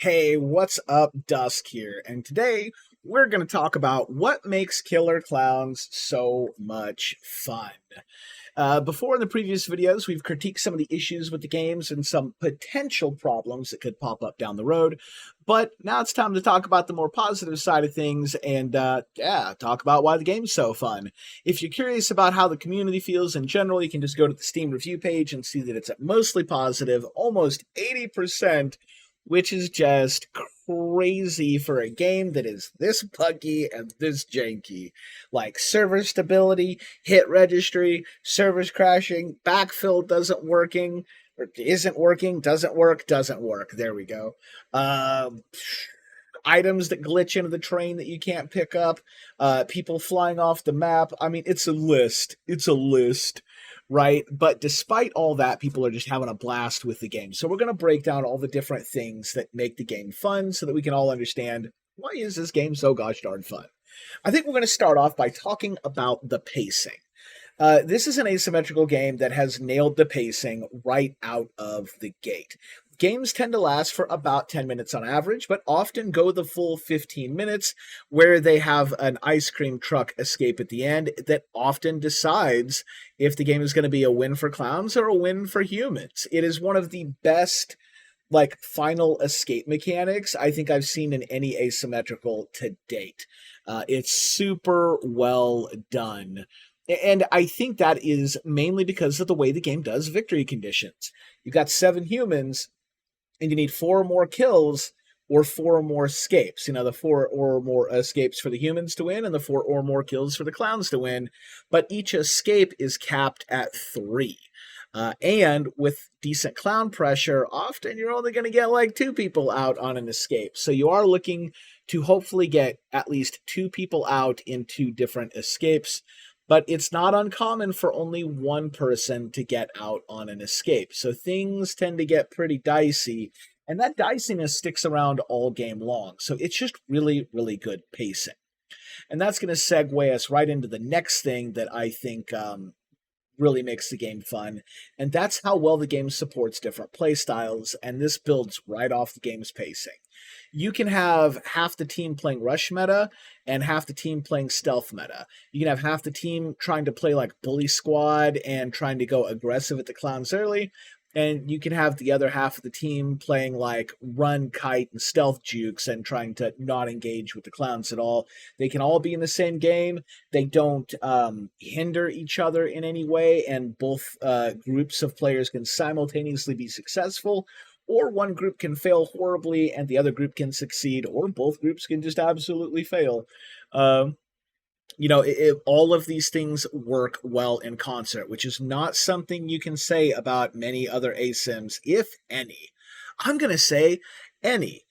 Hey, what's up? Dusk here, and today we're going to talk about what makes Killer Clowns so much fun. Before in the previous videos, we've critiqued some of the issues with the games and some potential problems that could pop up down the road. But now it's time to talk about the more positive side of things and, talk about why the game's so fun. If you're curious about how the community feels in general, you can just go to the Steam review page and see that it's mostly positive, almost 80%, which is just crazy for a game that is this buggy and this janky. Like server stability, hit registry, servers crashing, backfill doesn't working, or isn't working, doesn't work, doesn't work. There we go. Items that glitch into the train that you can't pick up, people flying off the map. I mean, it's a list. It's a list, right? But despite all that, people are just having a blast with the game. So we're going to break down all the different things that make the game fun so that we can all understand why is this game so gosh darn fun. I think we're going to start off by talking about the pacing. This is an asymmetrical game that has nailed the pacing right out of the gate. Games tend to last for about 10 minutes on average, but often go the full 15 minutes, where they have an ice cream truck escape at the end that often decides if the game is going to be a win for clowns or a win for humans. It is one of the best final escape mechanics I think I've seen in any asymmetrical to date. It's super well done. And I think that is mainly because of the way the game does victory conditions. You've got 7 humans, and you need 4 more kills or 4 more escapes. You know, the 4 or more escapes for the humans to win and the 4 or more kills for the clowns to win. But each escape is capped at 3. And with decent clown pressure, often you're only going to get like 2 people out on an escape. So you are looking to hopefully get at least 2 people out in 2 different escapes. But it's not uncommon for only 1 person to get out on an escape. So things tend to get pretty dicey, and that diciness sticks around all game long. So it's just really, really good pacing. And that's going to segue us right into the next thing that I think really makes the game fun, and that's how well the game supports different play styles, and this builds right off the game's pacing. You can have half the team playing rush meta and half the team playing stealth meta. You can have half the team trying to play like bully squad and trying to go aggressive at the clowns early, and you can have the other half of the team playing like run, kite, and stealth jukes and trying to not engage with the clowns at all. They can all be in the same game. They don't hinder each other in any way, and both groups of players can simultaneously be successful, or one group can fail horribly and the other group can succeed, or both groups can just absolutely fail. All of these things work well in concert, which is not something you can say about many other ASIMs, if any. I'm going to say any.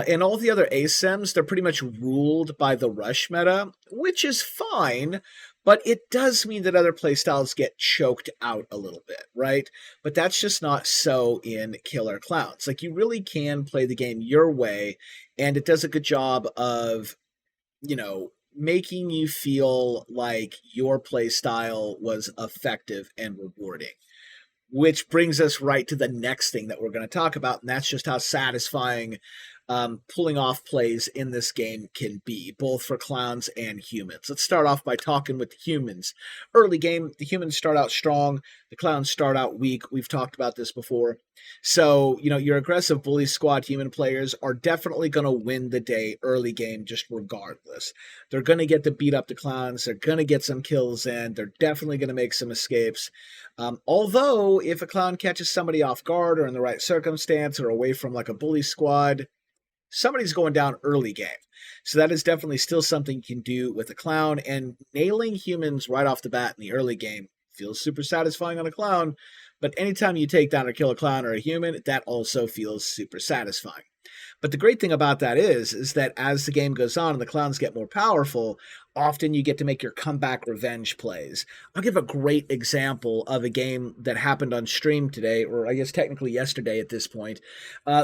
In all the other ASIMs, they're pretty much ruled by the rush meta, which is fine, but it does mean that other playstyles get choked out a little bit, right? But that's just not so in Killer Clowns. Like, you really can play the game your way, and it does a good job of, making you feel like your play style was effective and rewarding. Which brings us right to the next thing that we're going to talk about, and that's just how satisfying pulling off plays in this game can be, both for clowns and humans. Let's start off by talking with the humans. Early game, the humans start out strong, the clowns start out weak. We've talked about this before. So, your aggressive bully squad human players are definitely going to win the day early game just regardless. They're going to get to beat up the clowns, they're going to get some kills in, they're definitely going to make some escapes. Although, if a clown catches somebody off guard or in the right circumstance or away from like a bully squad, somebody's going down early game. So that is definitely still something you can do with a clown, and nailing humans right off the bat in the early game feels super satisfying on a clown, but anytime you take down or kill a clown or a human, that also feels super satisfying. But the great thing about that is that as the game goes on and the clowns get more powerful, often you get to make your comeback revenge plays. I'll give a great example of a game that happened on stream today, or I guess technically yesterday at this point.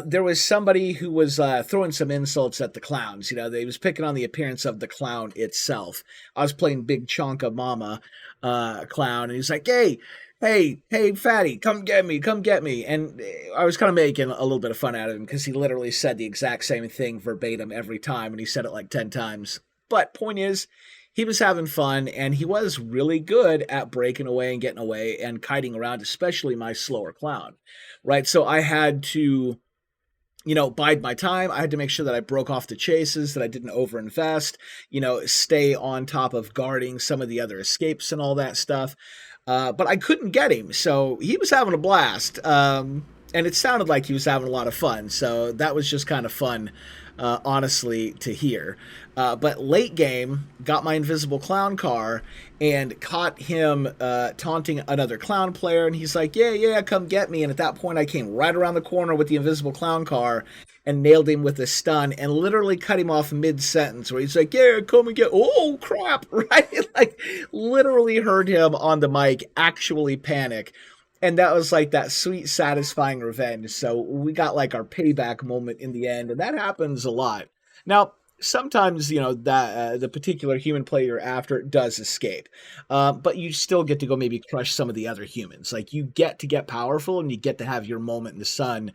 There was somebody who was throwing some insults at the clowns. They was picking on the appearance of the clown itself. I was playing Big Chonka Mama clown, and he's like, hey, hey, fatty, come get me, come get me. And I was kind of making a little bit of fun out of him because he literally said the exact same thing verbatim every time, and he said it like 10 times. But point is, he was having fun, and he was really good at breaking away and getting away and kiting around, especially my slower clown, right? So I had to, bide my time. I had to make sure that I broke off the chases, that I didn't overinvest, stay on top of guarding some of the other escapes and all that stuff. But I couldn't get him, so he was having a blast. And it sounded like he was having a lot of fun, so that was just kind of fun, honestly, to hear. But late game, got my invisible clown car and caught him taunting another clown player, and he's like, yeah, come get me. And at that point, I came right around the corner with the invisible clown car and nailed him with a stun and literally cut him off mid-sentence where he's like, yeah, come and get, oh, crap, right? Like, literally heard him on the mic actually panic. And that was like that sweet, satisfying revenge. So we got like our payback moment in the end, and that happens a lot. Now, sometimes, that the particular human player you're after does escape, but you still get to go maybe crush some of the other humans. Like, you get to get powerful, and you get to have your moment in the sun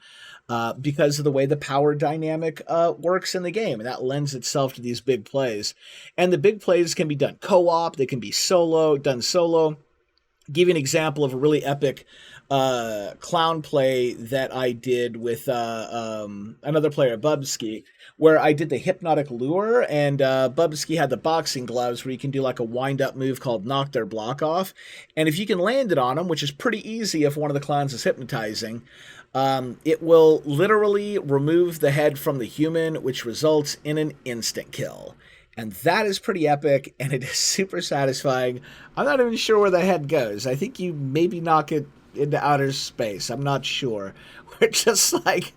because of the way the power dynamic works in the game, and that lends itself to these big plays. And the big plays can be done co-op, they can be done solo. Give you an example of a really epic clown play that I did with another player, Bubsky, where I did the hypnotic lure, and Bubsky had the boxing gloves where you can do like a wind-up move called knock their block off. And if you can land it on them, which is pretty easy if one of the clowns is hypnotizing, it will literally remove the head from the human, which results in an instant kill. And that is pretty epic, and it is super satisfying. I'm not even sure where the head goes. I think you maybe knock it into outer space. I'm not sure. We're just like,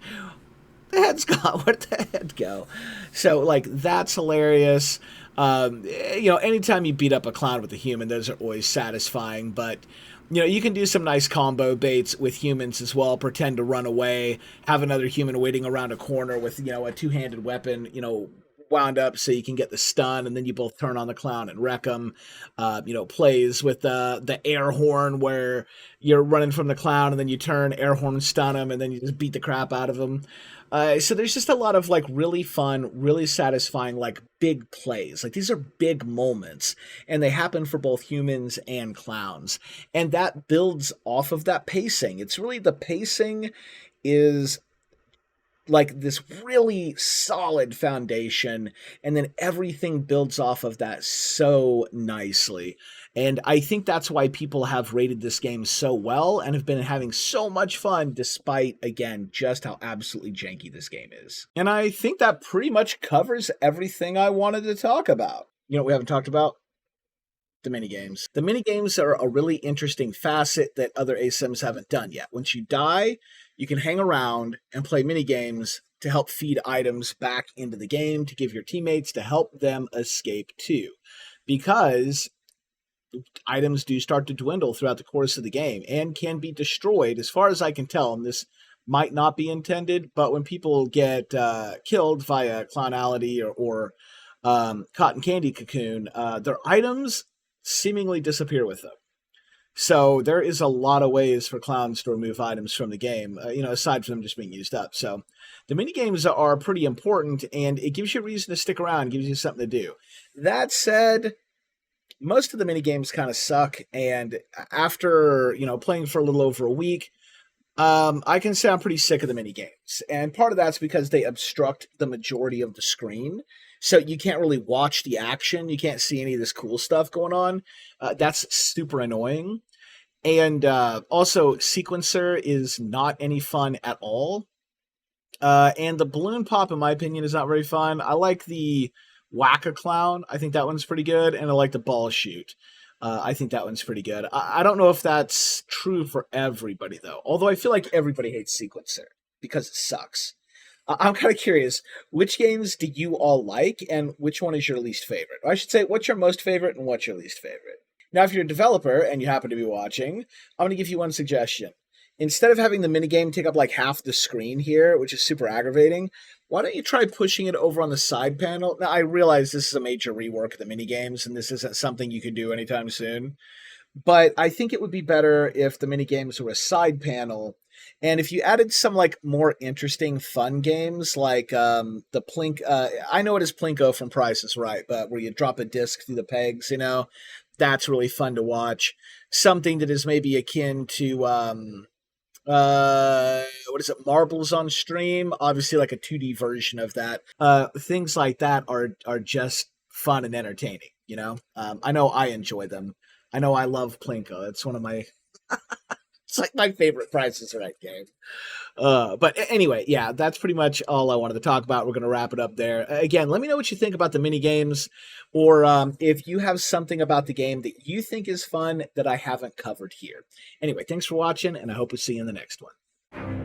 the head's gone. Where'd the head go? So, like, that's hilarious. Anytime you beat up a clown with a human, those are always satisfying. But, you can do some nice combo baits with humans as well. Pretend to run away, have another human waiting around a corner with, a two-handed weapon, wound up so you can get the stun, and then you both turn on the clown and wreck them. Plays with the air horn where you're running from the clown and then you turn, air horn, stun him, and then you just beat the crap out of him. So there's just a lot of like really fun, really satisfying, like big plays. Like, these are big moments, and they happen for both humans and clowns. And that builds off of that pacing. It's really, the pacing is like this really solid foundation, and then everything builds off of that so nicely. And I think that's why people have rated this game so well and have been having so much fun, despite, again, just how absolutely janky this game is. And I think that pretty much covers everything I wanted to talk about. You know what we haven't talked about? The minigames. The minigames are a really interesting facet that other ASIMs haven't done yet. Once you die, you can hang around and play minigames to help feed items back into the game, to give your teammates, to help them escape too. Because items do start to dwindle throughout the course of the game and can be destroyed, as far as I can tell, and this might not be intended, but when people get killed via clownality or cotton candy cocoon, their items seemingly disappear with them. So there is a lot of ways for clowns to remove items from the game, aside from them just being used up. So the minigames are pretty important, and it gives you a reason to stick around, gives you something to do. That said, most of the minigames kind of suck, and after, playing for a little over a week, I can say I'm pretty sick of the minigames. And part of that's because they obstruct the majority of the screen. So you can't really watch the action. You can't see any of this cool stuff going on. That's super annoying. And also, Sequencer is not any fun at all. And the balloon pop, in my opinion, is not very fun. I like the Whack-A-Clown. I think that one's pretty good. And I like the ball shoot. I think that one's pretty good. I don't know if that's true for everybody, though. Although I feel like everybody hates Sequencer because it sucks. I'm kind of curious, which games do you all like, and which one is your least favorite? Or I should say, what's your most favorite and what's your least favorite? Now, if you're a developer and you happen to be watching, I'm going to give you one suggestion. Instead of having the minigame take up like half the screen here, which is super aggravating, why don't you try pushing it over on the side panel? Now, I realize this is a major rework of the minigames, and this isn't something you can do anytime soon. but I think it would be better if the mini games were a side panel, and if you added some like more interesting, fun games like the Plink. I know it is Plinko from Price is Right, but where you drop a disc through the pegs, that's really fun to watch. Something that is maybe akin to what is it, Marbles on Stream, obviously like a 2D version of that. Things like that are just fun and entertaining. I know I enjoy them. I know I love Plinko. It's one of my it's like my favorite Price is Right game. But anyway, yeah, that's pretty much all I wanted to talk about. We're going to wrap it up there. Again, let me know what you think about the mini games, or if you have something about the game that you think is fun that I haven't covered here. Anyway, thanks for watching, and I hope we'll see you in the next one.